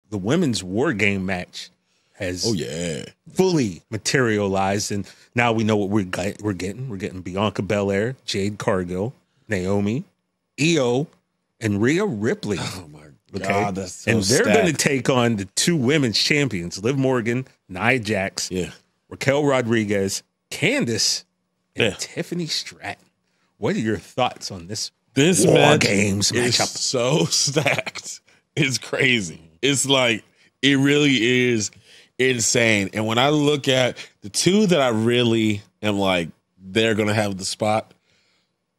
the women's War Game match has fully materialized, and now we know what we're getting. We're getting Bianca Belair, Jade Cargill, Naomi, Io, and Rhea Ripley. Oh my God, that's so and they're stacked. going to take on the two women's champions, Liv Morgan, Nia Jax, Raquel Rodriguez, Candice, and Tiffany Stratton. What are your thoughts on this War Games matchup? So stacked. It's crazy. It's like, it really is insane. And when I look at the two that I really am like, they're going to have the spot,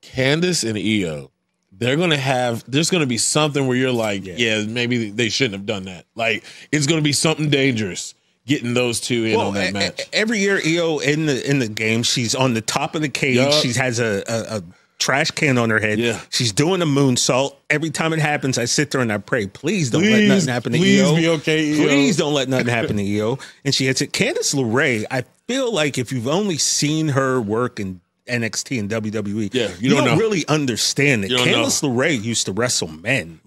Candice and Io, they're going to have, there's going to be something where you're like, yeah, maybe they shouldn't have done that. Like, it's going to be something dangerous getting those two in on that match. Every year, Io in the game, she's on the top of the cage. She has a trash can on her head. She's doing a moonsault. Every time it happens, I sit there and I pray, please don't let nothing happen to Io. Please be okay, Io. Please don't let nothing happen to Io. And she hits it. Candice LeRae, I feel like if you've only seen her work in NXT and WWE, you don't really understand it. Candice LeRae used to wrestle men.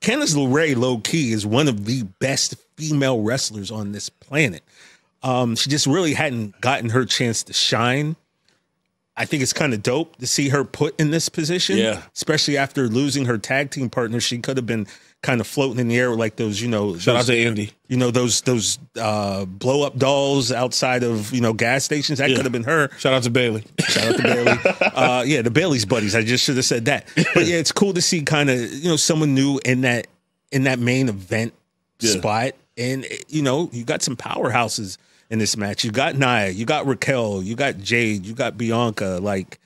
Candice LeRae, low key, is one of the best female wrestlers on this planet. She just really hadn't gotten her chance to shine. I think it's kind of dope to see her put in this position, especially after losing her tag team partner. She could have been kind of floating in the air like those, shout out to Andy. Those blow up dolls outside of, gas stations. That could have been her. Shout out to Bailey. Shout out to Bailey. The Bailey's buddies. I just should have said that. But yeah, it's cool to see kind of, someone new in that main event spot. And, you got some powerhouses in this match. You got Nia, you got Raquel, you got Jade, you got Bianca. Like,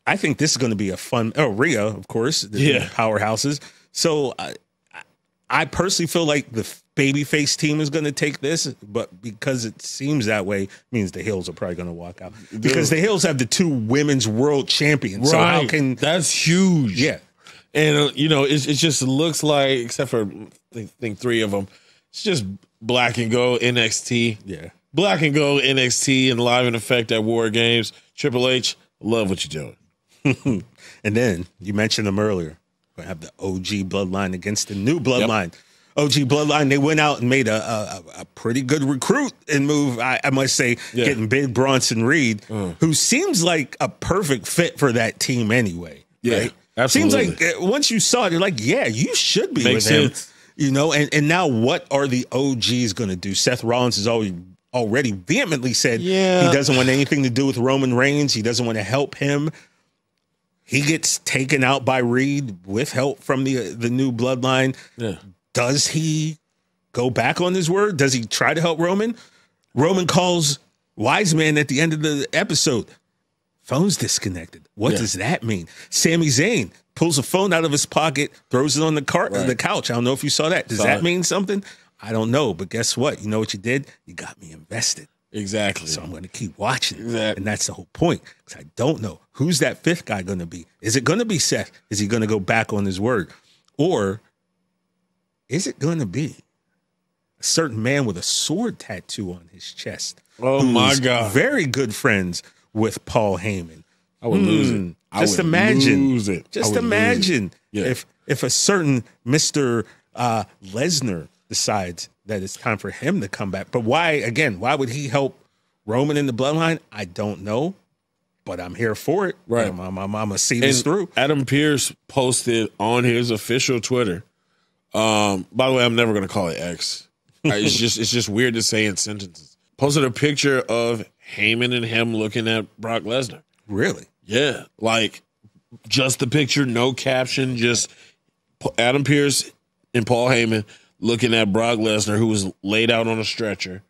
I think this is going to be a fun, Rhea, of course, the powerhouses. So I personally feel like the babyface team is going to take this, but because it seems that way, means the Hills are probably going to walk out. Because the Hills have the two women's world champions. So how can... That's huge. Yeah. And, it just looks like, except for, I think 3 of them, it's just black and gold NXT. Yeah. Black and gold NXT and live in effect at War Games. Triple H, love what you're doing. And then, you mentioned them earlier. We have the OG Bloodline against the new Bloodline. OG Bloodline, they went out and made a pretty good recruit and move, I must say, getting Big Bronson Reed, who seems like a perfect fit for that team anyway. Right? Absolutely. Seems like once you saw it, you're like, yeah, you should be with him. And now what are the OGs going to do? Seth Rollins has already vehemently said he doesn't want anything to do with Roman Reigns. He doesn't want to help him. He gets taken out by Reed with help from the new Bloodline. Does he go back on his word? Does he try to help Roman? Roman calls Wiseman at the end of the episode. Phone's disconnected. What does that mean? Sami Zayn pulls a phone out of his pocket, throws it on the couch. I don't know if you saw that. Does that mean something? I don't know. But guess what? You know what you did? You got me invested. Exactly. So I'm going to keep watching. Exactly. And that's the whole point. Because I don't know. Who's that 5th guy going to be? Is it going to be Seth? Is he going to go back on his word? Or is it going to be a certain man with a sword tattoo on his chest? Oh, my God. Very good friends with Paul Heyman. I would lose it. Just imagine if a certain Mr. Lesnar decides that it's time for him to come back. But why would he help Roman in the Bloodline? I don't know, but I'm here for it. Right. I'm going to see this through. Adam Pearce posted on his official Twitter. By the way, I'm never going to call it X. It's just weird to say in sentences. Posted a picture of Heyman and him looking at Brock Lesnar. Really? Yeah. Like, just the picture, no caption, just Adam Pearce and Paul Heyman looking at Brock Lesnar, who was laid out on a stretcher.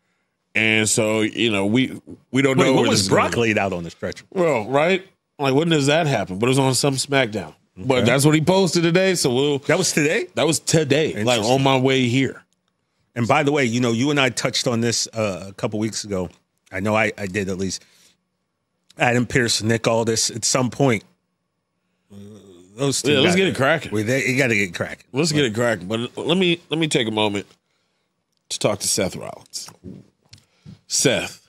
And so, we don't know. When was Brock laid out on the stretcher? Well, right? Like, when does that happen? But it was on some SmackDown. Okay. But that's what he posted today. So that was today? That was today. Like, on my way here. And by the way, you and I touched on this a couple weeks ago. I know I did at least. Adam Pearce, Nick Aldis, at some point. Those two. Let's get it cracking. You got to get cracking. Let's get it cracking. But let me take a moment to talk to Seth Rollins. Seth,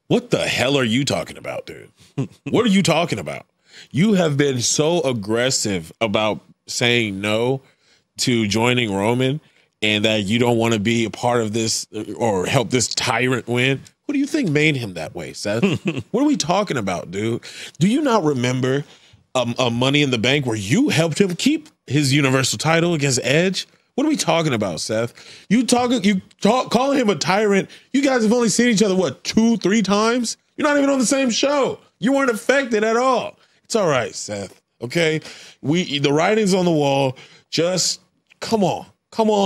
what the hell are you talking about, dude? What are you talking about? You have been so aggressive about saying no to joining Roman, and that you don't want to be a part of this or help this tyrant win. What do you think made him that way, Seth? What are we talking about, dude? Do you not remember a Money in the Bank where you helped him keep his Universal title against Edge? What are we talking about, Seth? Calling him a tyrant. You guys have only seen each other, what, 2-3 times? You're not even on the same show. You weren't affected at all. It's all right, Seth. Okay? The writing's on the wall. Just come on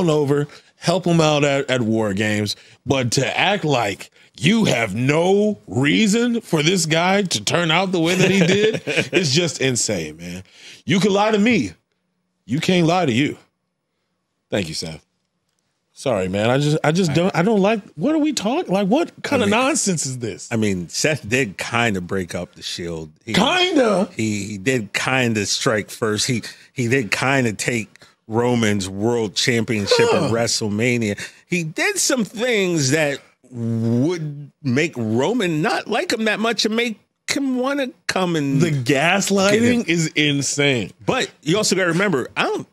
over. Help him out at War Games. But to act like you have no reason for this guy to turn out the way that he did is just insane, man. You can lie to me. You can't lie to you. Thank you, Seth. Sorry, man. I don't like, what are we talking? Like, what kind of nonsense is this? I mean, Seth did kind of break up the Shield. He did kind of strike first. He did kind of take Roman's world championship at WrestleMania. He did some things that would make Roman not like him that much and make him want to come and the gaslighting is insane. But you also got to remember,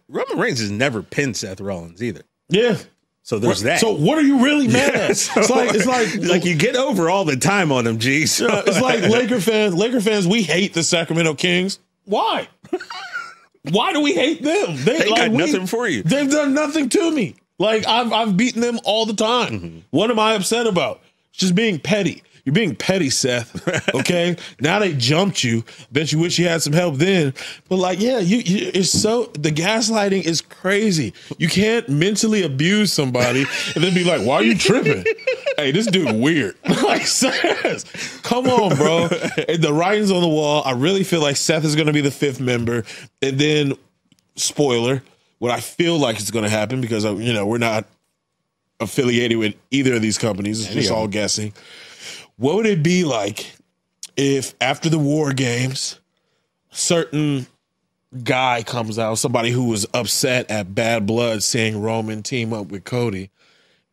Roman Reigns has never pinned Seth Rollins either. Yeah. So there's that. So what are you really mad at? So it's like you get over all the time on them, G. So it's like Laker fans, we hate the Sacramento Kings. Why? Why do we hate them? They got nothing for you. They've done nothing to me. Like I've beaten them all the time. Mm-hmm. What am I upset about? Just being petty. You're being petty, Seth. Okay. Now they jumped you. Bet you wish you had some help then. But like, yeah, it's so the gaslighting is crazy. You can't mentally abuse somebody and then be like, "Why are you tripping?" Hey, this dude weird. Like, Seth, come on, bro. And the writing's on the wall. I really feel like Seth is going to be the 5th member, and then spoiler. What I feel like is going to happen because we're not affiliated with either of these companies. It's just all guessing. What would it be like if after the War Games, a certain guy comes out, somebody who was upset at Bad Blood seeing Roman team up with Cody.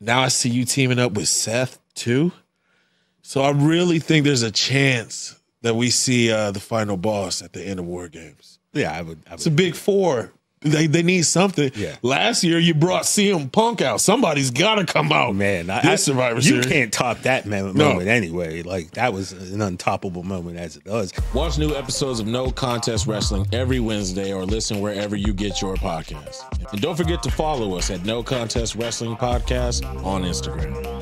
Now I see you teaming up with Seth too. So I really think there's a chance that we see the final boss at the end of War Games. Yeah, I would. It's a big 4. They need something. Yeah. Last year you brought CM Punk out. Somebody's got to come out. Man, Survivor Series. You can't top that moment anyway. Like, that was an untoppable moment as it does. Watch new episodes of No Contest Wrestling every Wednesday or listen wherever you get your podcasts. And don't forget to follow us at No Contest Wrestling Podcast on Instagram.